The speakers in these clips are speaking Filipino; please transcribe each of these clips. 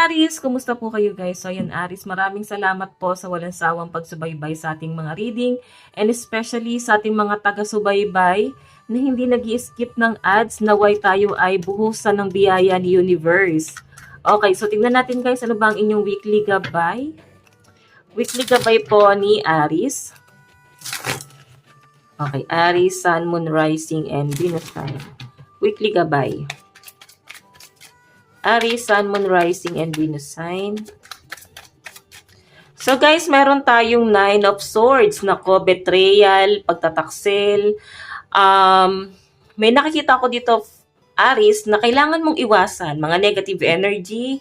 Aris! Kumusta po kayo guys? So yan Aris, maraming salamat po sa walang sawang pagsubaybay sa ating mga reading and especially sa ating mga taga-subaybay na hindi nag-i-skip ng ads naway tayo ay buhusan ng biyaya ni Universe. Okay, so tingnan natin guys ano ba ang inyong weekly gabay? Weekly gabay po ni Aris. Okay, Aris, Sun, Moon, Rising, and Venus sign. Weekly gabay. Aries, Sun, Moon, Rising, and Venus sign. So guys, meron tayong Nine of Swords. Nako, betrayal, pagtataksil. May nakikita ko dito, Aries, na kailangan mong iwasan mga negative energy,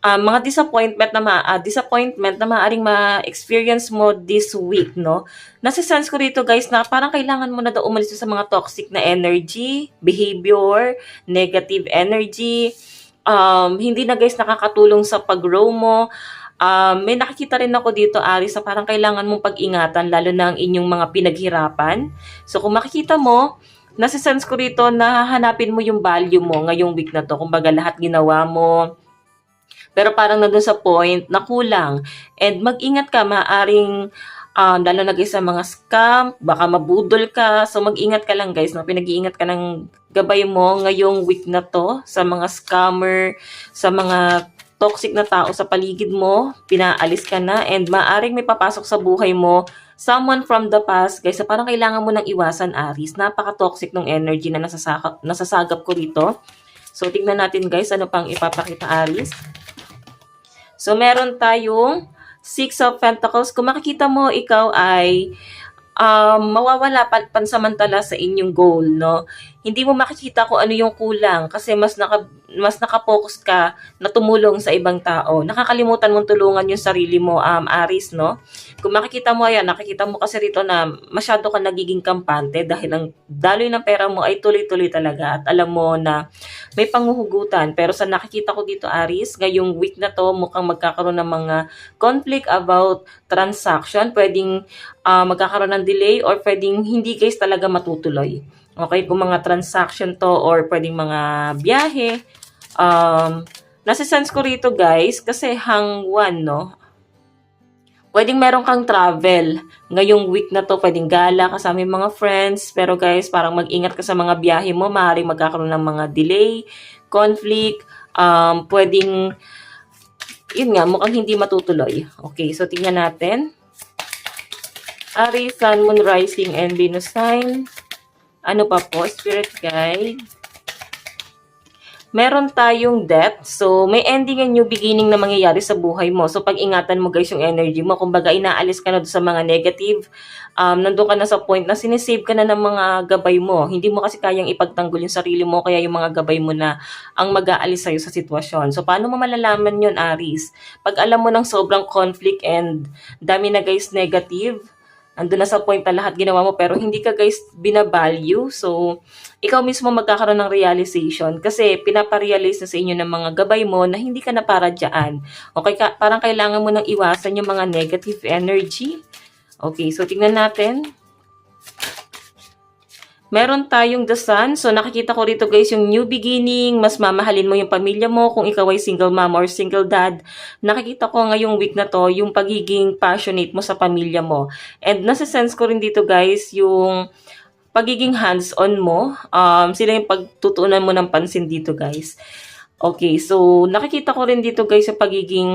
mga disappointment na maaaring ma-experience mo this week, no? Nasa-sense ko dito guys na parang kailangan mo na daw umalis sa mga toxic na energy, behavior, negative energy. Hindi na guys nakakatulong sa pag-grow mo. May nakikita rin ako dito, Aris, na parang kailangan mong pag-ingatan lalo na ang inyong mga pinaghirapan. So kung makikita mo, nasa-sense ko rito na hanapin mo yung value mo ngayong week na to. Kumbaga lahat ginawa mo, pero parang nandun sa point na kulang. And mag-ingat ka, maaring lalo na guys sa mga scam, baka mabudol ka. So mag-ingat ka lang guys, no? Pinag-iingat ka ng gabay mo ngayong week na to sa mga scammer, sa mga toxic na tao sa paligid mo, pinaalis ka na and maaring may papasok sa buhay mo someone from the past guys. So parang kailangan mo nang iwasan, Aris. Napaka-toxic ng energy na nasasagap ko dito. So tingnan natin guys ano pang ipapakita, Aris. So meron tayong Six of Pentacles. Kung makikita mo, ikaw ay mawawala pansamantala sa inyong goal, no? Hindi mo makikita kung ano yung kulang kasi mas naka-focus ka na tumulong sa ibang tao. Nakakalimutan mong tulungan yung sarili mo, Aris, no? Kung makikita mo, ayan, nakikita mo kasi rito na masyado ka nagiging kampante dahil ang daloy ng pera mo ay tuloy-tuloy talaga at alam mo na may panghuhugutan. Pero sa nakikita ko dito, Aris, ngayong week na to, mukhang magkakaroon ng mga conflict about transaction. Pwedeng magkakaroon ng delay or pwedeng hindi guys talaga matutuloy. Okay, kung mga transaction to or pwedeng mga biyahe. Nasa-sense ko rito guys kasi hangwan, no? Pwedeng meron kang travel. Ngayong week na to, pwedeng gala kasama yung mga friends. Pero guys, parang mag-ingat ka sa mga biyahe mo. Maaaring magkakaroon ng mga delay, conflict. Pwedeng, yun nga, mukhang hindi matutuloy. Okay, so tingnan natin. Aries, Sun, Moon, Rising, and Venus sign. Ano pa po? Spirit guide. Meron tayong death. So, may ending and new beginning na mangyayari sa buhay mo. So, pag-ingatan mo guys yung energy mo. Kumbaga, inaalis ka na doon sa mga negative. Nandun ka na sa point na sinisave ka na ng mga gabay mo. Hindi mo kasi kayang ipagtanggol yung sarili mo. Kaya yung mga gabay mo na ang mag-aalis sa'yo sa sitwasyon. So, paano mo malalaman yun, Aries? Pag alam mo ng sobrang conflict and dami na guys negative, andun na sa point na lahat ginawa mo pero hindi ka guys binavalue. So, ikaw mismo magkakaroon ng realization kasi pinaparealize na sa inyo ng mga gabay mo na hindi ka na para dyan. Okay, parang kailangan mo nang iwasan yung mga negative energy. Okay, so tingnan natin. Meron tayong the sun. So, nakikita ko rito guys yung new beginning. Mas mamahalin mo yung pamilya mo kung ikaw ay single mom or single dad. Nakikita ko ngayong week na to yung pagiging passionate mo sa pamilya mo. And nasa-sense ko rin dito guys yung pagiging hands-on mo. Sila yung pagtutuunan mo ng pansin dito guys. Okay, so nakikita ko rin dito guys yung pagiging,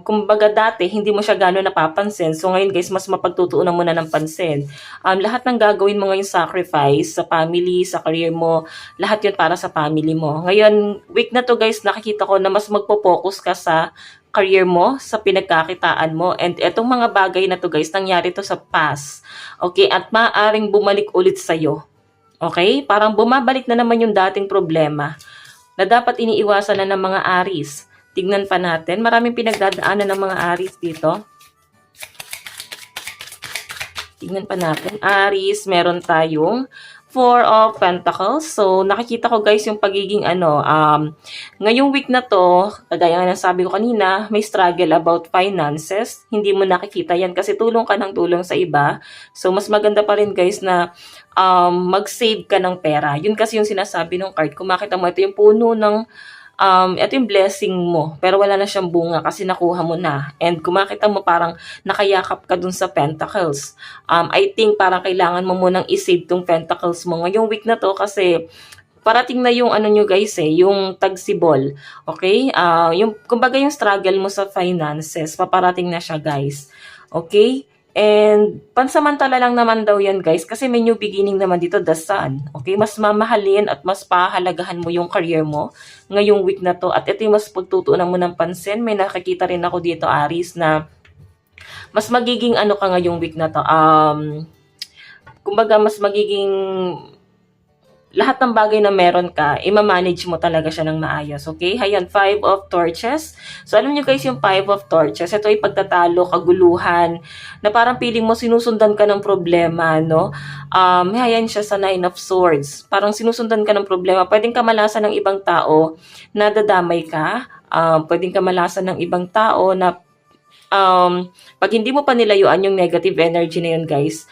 kumbaga dati hindi mo siya gano'n napapansin. So ngayon guys, mas mapagtutuunan mo na ng pansin. Lahat ng gagawin mo ngayon sacrifice sa family, sa career mo, lahat yun para sa family mo. Ngayon, week na to guys, nakikita ko na mas magpo-focus ka sa career mo, sa pinagkakitaan mo. And etong mga bagay na to guys, nangyari to sa past. Okay, at maaaring bumalik ulit sa'yo. Okay, parang bumabalik na naman yung dating problema na dapat iniiwasan na ng mga Aries. Tignan pa natin. Maraming pinagdadaanan ng mga Aries dito. Tignan pa natin. Aries, meron tayong Four of Pentacles. So, nakikita ko guys yung pagiging ngayong week na to, kagaya nga ng sabi ko kanina, may struggle about finances. Hindi mo nakikita yan kasi tulong ka ng tulong sa iba. So, mas maganda pa rin guys na mag-save ka ng pera. Yun kasi yung sinasabi ng card. Kung makita mo, ito yung puno ng ito yung blessing mo, pero wala na siyang bunga kasi nakuha mo na. And kung makita mo parang nakayakap ka dun sa pentacles, I think parang kailangan mo munang isave tong pentacles mo ngayong week na to kasi parating na yung ano nyo guys yung tagsibol. Okay? Yung, kumbaga yung struggle mo sa finances, paparating na siya guys. Okay? And pansamantala lang naman daw yan guys kasi may new beginning naman dito, the sun. Okay? Mas mamahalin at mas pahalagahan mo yung career mo ngayong week na to. At ito yung mas pagtutuunan mo ng pansin. May nakakita rin ako dito, Aries, na mas magiging ano ka ngayong week na to. Kumbaga mas magiging lahat ng bagay na meron ka, i-manage mo talaga siya ng maayos, okay? Ayan, 5 of Torches. So, alam nyo guys, yung 5 of Torches, ito ay pagtatalo, kaguluhan, na parang feeling mo sinusundan ka ng problema, no? Ayan siya sa 9 of Swords. Parang sinusundan ka ng problema. Pwedeng kamalasan ng ibang tao na dadamay ka. Pwedeng kamalasan ng ibang tao na pag hindi mo pa nilayuan yung negative energy na yun, guys,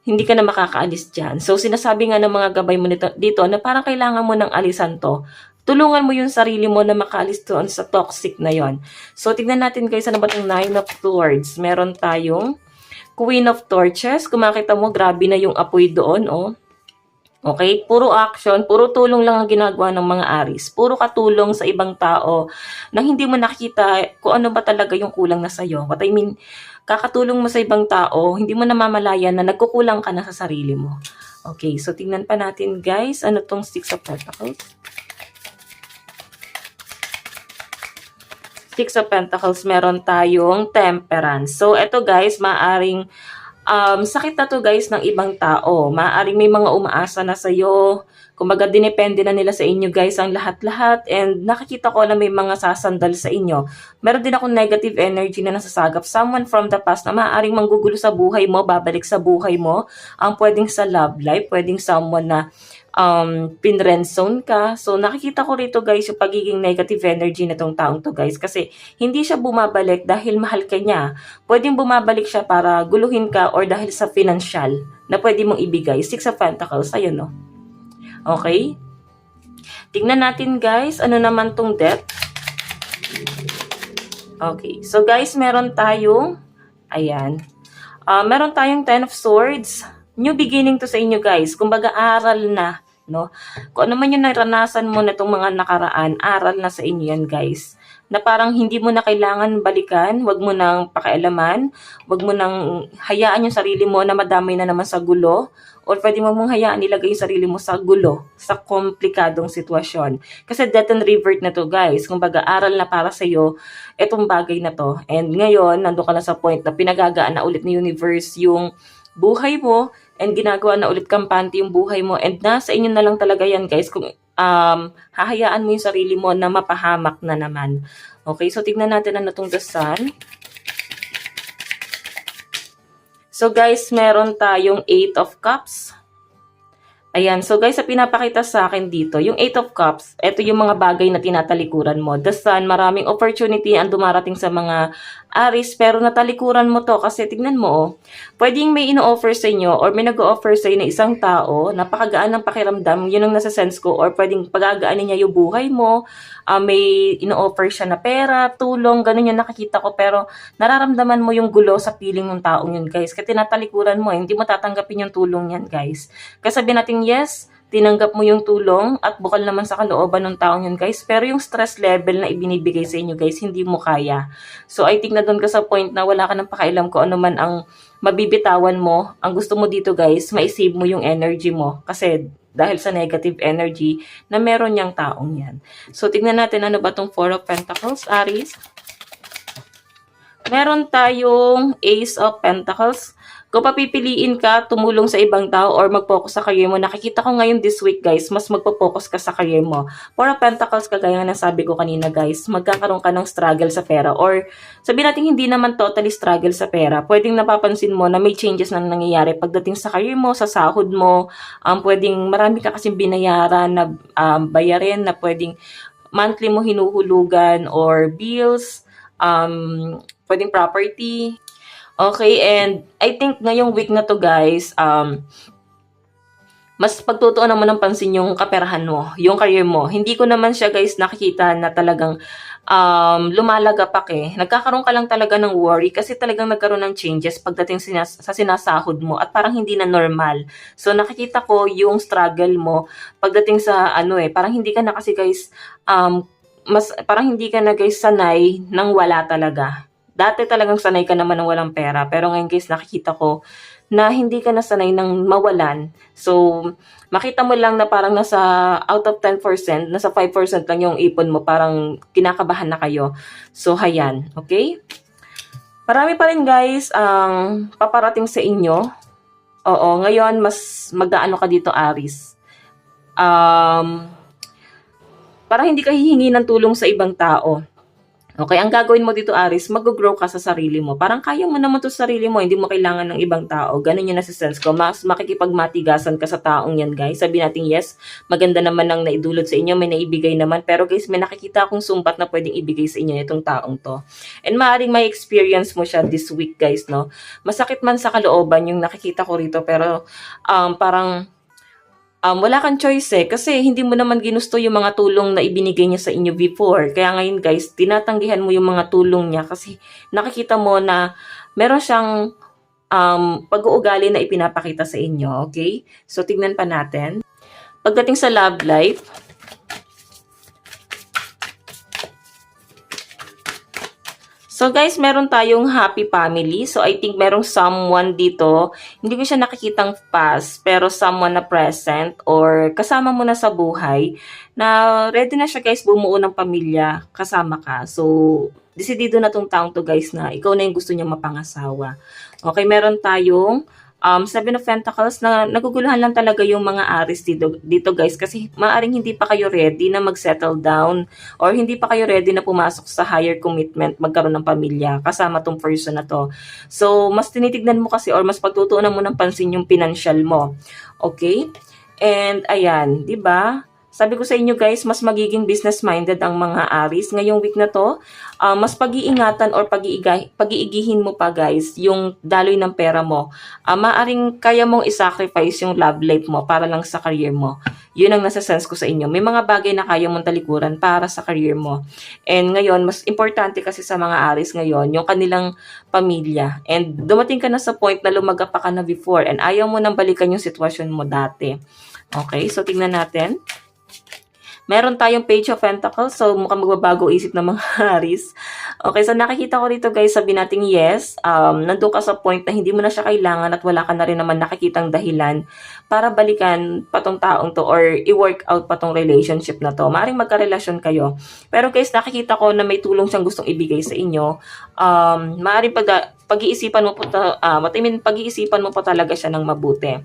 hindi ka na makakaalis dyan. So, sinasabi nga ng mga gabay mo dito na parang kailangan mo ng alisan to. Tulungan mo yung sarili mo na makaalis doon sa toxic na yon. So, tignan natin guys, ano ba itong 9 of Swords? Meron tayong Queen of Torches. Kung makita mo, grabe na yung apoy doon, oh. Okay? Puro action, puro tulong lang ang ginagawa ng mga Aries. Puro katulong sa ibang tao nang hindi mo nakikita kung ano ba talaga yung kulang na sa'yo. What I mean, kakatulong mo sa ibang tao, hindi mo namamalayan na nagkukulang ka na sa sarili mo. Okay, so tingnan pa natin guys, ano tong 6 of Pentacles? 6 of Pentacles, meron tayong Temperance. So, eto guys, maaring sakit na to guys ng ibang tao. Maaring may mga umaasa na sa'yo. Kumbaga, dinepende na nila sa inyo guys ang lahat-lahat. And nakikita ko na may mga sasandal sa inyo. Meron din akong negative energy na nasasagap. Someone from the past na maaaring manggugulo sa buhay mo, babalik sa buhay mo. Ang pwedeng sa love life, pwedeng someone na pinrendzone ka. So, nakikita ko rito guys yung pagiging negative energy na tong taong to guys. Kasi hindi siya bumabalik dahil mahal ka niya. Pwedeng bumabalik siya para guluhin ka or dahil sa financial na pwede mong ibigay. 6 of Pentacles, ayun no. Okay? Tingnan natin guys, ano naman tong death. Okay, so guys, meron tayong, ayan, meron tayong 10 of Swords. New beginning to sa inyo guys. Kumbaga, aral na, no? Kung ano man yung naranasan mo na itong mga nakaraan, aral na sa inyo yan guys. Na parang hindi mo na kailangan balikan, wag mo nang pakialaman, wag mo nang hayaan yung sarili mo na madamay na naman sa gulo, or pwede mo mong hayaan ilagay yung sarili mo sa gulo, sa komplikadong sitwasyon. Kasi death and revert na to guys. Kumbaga, aral na para sa'yo itong bagay na to. And ngayon, nandun ka na sa point na pinagagaan na ulit ni universe yung buhay mo, and ginagawa na ulit kampante yung buhay mo, and nasa inyo na lang talaga yan guys kung hahayaan mo yung sarili mo na mapahamak na naman. Okay, so tignan natin ano tong the sun. So guys, meron tayong 8 of Cups. Ayan, so guys, sa pinapakita sa akin dito, yung 8 of Cups, ito yung mga bagay na tinatalikuran mo. The Sun, maraming opportunity ang dumarating sa mga Aries, pero natalikuran mo to kasi tignan mo, oh, pwedeng may ino-offer sa inyo or may nag-o-offer sa inyo na isang tao, napakagaan ng pakiramdam, yun ang nasa sense ko, or pwedeng pagagaanin niya yung buhay mo, may ino-offer siya na pera, tulong, ganun yung nakikita ko, pero nararamdaman mo yung gulo sa piling ng taong yun, guys. Kasi tinatalikuran mo, hindi mo tatanggapin yung tulong yan, guys. Kasi sabi natin, yes, tinanggap mo yung tulong at bukal naman sa kalooban ng taong yun, guys. Pero yung stress level na ibinibigay sa inyo, guys, hindi mo kaya. So, I think na doon ka sa point na wala ka nang pakialam ko ano man ang mabibitawan mo. Ang gusto mo dito, guys, ma-save mo yung energy mo. Kasi dahil sa negative energy na meron niyang taong yan. So, tignan natin ano ba tong 4 of Pentacles, Aries. Meron tayong Ace of Pentacles. Kung papipiliin ka, tumulong sa ibang tao or mag-focus sa career mo, nakikita ko ngayon this week guys, mas magpo-focus ka sa career mo. Four of Pentacles, kagaya ng sabi ko kanina guys, magkakaroon ka ng struggle sa pera. Or sabihin natin hindi naman totally struggle sa pera. Pwedeng napapansin mo na may changes na nangyayari pagdating sa career mo, sa sahod mo. Pwedeng marami ka kasing binayaran na bayarin na pwedeng monthly mo hinuhulugan or bills, pwedeng property. Okay, and I think ngayong week na to guys, mas pagtutuunan mo ng pansin yung kaperahan mo, yung career mo. Hindi ko naman siya guys nakikita na talagang lumalagapak eh. Nagkakaroon ka lang talaga ng worry kasi talagang nagkaroon ng changes pagdating sa sinasahod mo at parang hindi na normal. So nakikita ko yung struggle mo pagdating sa parang hindi ka na kasi guys parang hindi ka na guys sanay nang wala talaga. Dati talagang sanay ka naman ng walang pera pero ngayon guys nakikita ko na hindi ka nasanay ng mawalan. So, makita mo lang na parang nasa out of 10%, nasa 5% lang yung ipon mo, parang kinakabahan na kayo. So, hayan, okay? Marami pa rin guys ang paparating sa inyo. Oo, ngayon mas mag-aano ka dito, Aris. Parang hindi ka hihingi ng tulong sa ibang tao. Okay, ang gagawin mo dito, Aris, mag-grow ka sa sarili mo. Parang kaya mo naman to sa sarili mo, hindi mo kailangan ng ibang tao. Ganun yung nasa-sense ko. Mas makikipagmatigasan ka sa taong yan, guys. Sabi natin, yes, maganda naman ang naidulot sa inyo, may naibigay naman. Pero guys, may nakikita akong sumbat na pwedeng ibigay sa inyo itong taong to. And maaaring may experience mo siya this week, guys, no? Masakit man sa kalooban yung nakikita ko rito, pero parang wala kang choice eh, kasi hindi mo naman ginusto yung mga tulong na ibinigay niya sa inyo before. Kaya ngayon guys, tinatanggihan mo yung mga tulong niya kasi nakikita mo na meron siyang pag-uugali na ipinapakita sa inyo, okay? So, tignan pa natin. Pagdating sa love life, so guys, meron tayong happy family. So I think merong someone dito, hindi ko siya nakikitang past, pero someone na present or kasama mo na sa buhay na ready na siya guys bumuo ng pamilya kasama ka. So desidido na tong taong to guys na ikaw na yung gusto niya mapangasawa. Okay, meron tayong Seven of Pentacles na naguguluhan lang talaga yung mga Aries dito guys kasi maaring hindi pa kayo ready na mag-settle down or hindi pa kayo ready na pumasok sa higher commitment, magkaroon ng pamilya kasama tong person na to. So, mas tinitignan mo kasi or mas pagtutuunan mo ng pansin yung financial mo. Okay? And ayan, 'di ba? Sabi ko sa inyo guys, mas magiging business-minded ang mga Aries. Ngayong week na to, mas pag-iingatan or pag-iigihin mo pa guys yung daloy ng pera mo. Maaring kaya mong isacrifice yung love life mo para lang sa career mo. Yun ang nasa-sense ko sa inyo. May mga bagay na kaya mong talikuran para sa career mo. And ngayon, mas importante kasi sa mga Aries ngayon, yung kanilang pamilya. And dumating ka na sa point na lumaga pa ka na before and ayaw mo nang balikan yung sitwasyon mo dati. Okay, so tingnan natin. Meron tayong Page of Pentacles. So, mukhang magbabago isip ng mga Aries. Okay, so nakikita ko dito guys, sabi natin yes. Nandun ka sa point na hindi mo na siya kailangan at wala ka na rin naman nakikitang dahilan para balikan pa tong taong to or i-work out pa tong relationship na to. Maaring magkarelasyon kayo. Pero guys, nakikita ko na may tulong siyang gustong ibigay sa inyo. Maaring pag-iisipan mo po pag-iisipan mo pa talaga siya ng mabuti.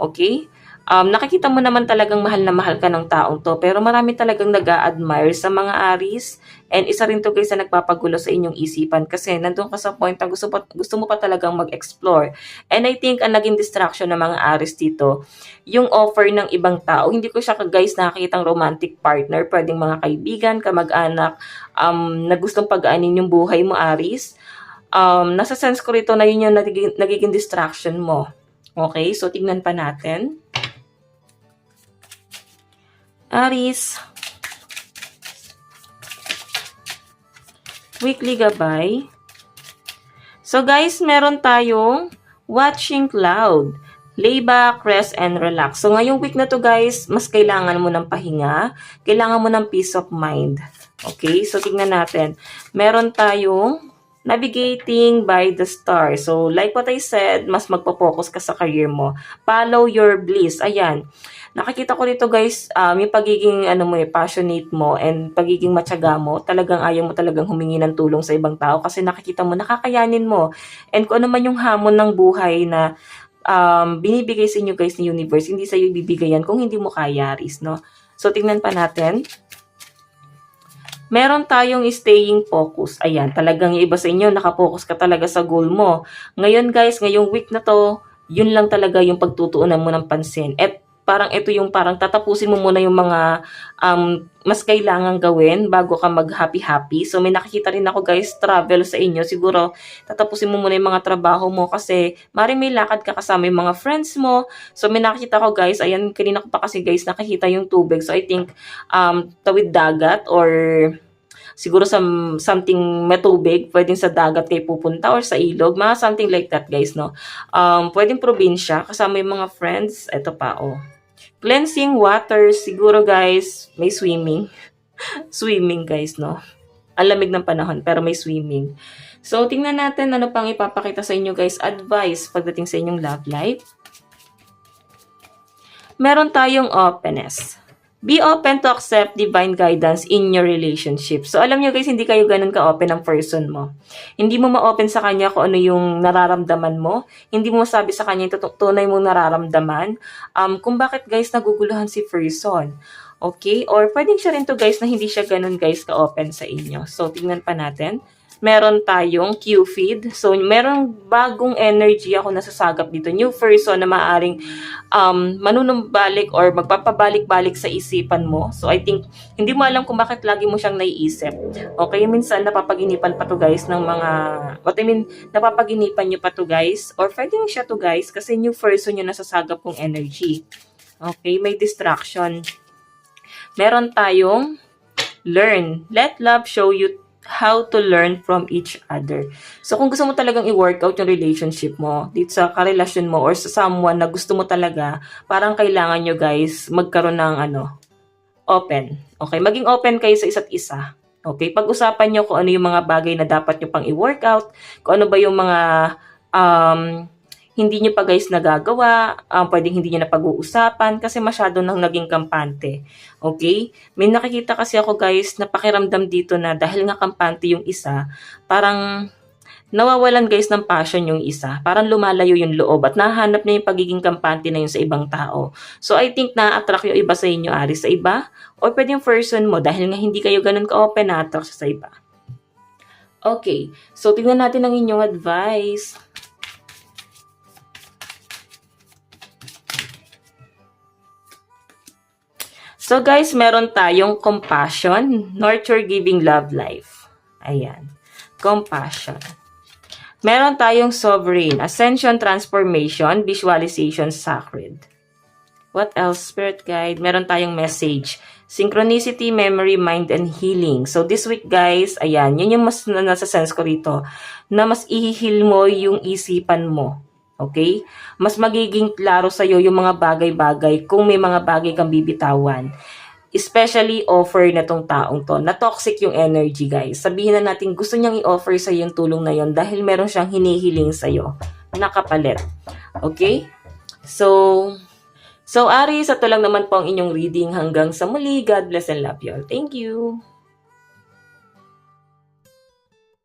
Okay? Nakikita mo naman talagang mahal na mahal ka ng taong to, pero marami talagang nag-a-admire sa mga Aries. And isa rin to guys na nagpapagulo sa inyong isipan kasi nandun ka sa point na gusto mo pa talagang mag-explore. And I think ang naging distraction ng mga Aries dito, yung offer ng ibang tao. Hindi ko siya guys nakikitang romantic partner, pwedeng mga kaibigan, kamag-anak, na gustong pag-aanin yung buhay mo Aries. Nasa sense ko rito na yun yung nagiging distraction mo. Okay, so tignan pa natin. Aries, weekly gabay. So guys, meron tayong watching cloud. Lay back, rest, and relax. So ngayong week na to guys, mas kailangan mo ng pahinga. Kailangan mo ng peace of mind. Okay, so tignan natin. Meron tayong navigating by the stars. So like what I said, mas magpo-focus ka sa career mo. Follow your bliss. Ayan. Nakikita ko dito guys, yung pagiging passionate mo and pagiging matyaga mo, talagang ayaw mo talagang humingi ng tulong sa ibang tao kasi nakikita mo, nakakayanin mo. And kung ano man yung hamon ng buhay na binibigay sa inyo guys ni universe, hindi sa iyo ibibigay yan kung hindi mo kaya, Aries, no? So, tingnan pa natin. Meron tayong staying focus. Ayan, talagang yung iba sa inyo, nakapokus ka talaga sa goal mo. Ngayon guys, ngayong week na to, yun lang talaga yung pagtutuunan mo ng pansin. At parang ito yung parang tatapusin mo muna yung mga mas kailangan gawin bago ka mag-happy-happy. So may nakikita rin ako guys, travel sa inyo. Siguro tatapusin mo muna yung mga trabaho mo kasi maaaring may lakad ka kasama yung mga friends mo. So may nakikita ko guys, ayan kanina ko pa kasi guys nakikita yung tubig. So I think tawid dagat or siguro something matubig, pwedeng sa dagat kayo pupunta or sa ilog, mga something like that guys, no? Pwedeng probinsya, kasama yung mga friends, eto pa, oh. Cleansing water, siguro guys, may swimming. Swimming guys, no? Ang lamig ng panahon, pero may swimming. So, tingnan natin ano pang ipapakita sa inyo guys, advice pagdating sa inyong love life. Meron tayong openness. Be open to accept divine guidance in your relationship. So, alam nyo guys, hindi kayo ganun ka-open ang person mo. Hindi mo ma-open sa kanya kung ano yung nararamdaman mo. Hindi mo masabi sa kanya yung tunay mong nararamdaman. Kung bakit guys naguguluhan si person. Okay? Or pwedeng siya rin to guys na hindi siya ganun guys ka-open sa inyo. So, tingnan pa natin. Meron tayong Q-feed. So, merong bagong energy ako nasasagap dito. New person na maaring manunumbalik or magpapabalik-balik sa isipan mo. So, I think, hindi mo alam kung bakit lagi mo siyang naiisip. Okay? Minsan, napapaginipan pa to guys ng mga, napapaginipan nyo pa to guys. Or pwedeng siya to guys kasi new person yung nasasagap kong energy. Okay? May distraction. Meron tayong learn. Let love show you how to learn from each other. So, kung gusto mo talagang i-workout yung relationship mo, dito sa karelasyon mo or sa someone na gusto mo talaga, parang kailangan nyo guys magkaroon ng open. Okay? Maging open kayo sa isa't isa. Okay? Pag-usapan nyo kung ano yung mga bagay na dapat nyo pang i-workout, kung ano ba yung mga hindi nyo pa guys nagagawa, pwedeng hindi nyo na pag-uusapan kasi masyado nang naging kampante. Okay? May nakikita kasi ako guys na pakiramdam dito na dahil nga kampante yung isa, parang nawawalan guys ng passion yung isa. Parang lumalayo yung loob at nahanap na yung pagiging kampante na yun sa ibang tao. So I think na-attract yung iba sa inyo, Ari, sa iba. O pwede yung person mo dahil nga hindi kayo ganun ka-open, na-attract sa iba. Okay. So tingnan natin ang inyong advice. So guys, meron tayong compassion, nurture, giving, love, life. Ayan. Compassion. Meron tayong sovereign, ascension, transformation, visualization, sacred. What else? Spirit guide. Meron tayong message. Synchronicity, memory, mind, and healing. So this week guys, ayan, yun yung mas nasa sense ko rito, na mas ihihil mo yung isipan mo. Okay? Mas magiging klaro sa'yo yung mga bagay-bagay kung may mga bagay kang bibitawan. Especially offer na tong taong to. Na toxic yung energy guys. Sabihin na natin gusto niyang i-offer sa'yo yung tulong na yon dahil meron siyang hinihiling sa'yo. Nakapalit. Okay? So Aries, ito lang naman po ang inyong reading. Hanggang sa muli. God bless and love you all. Thank you.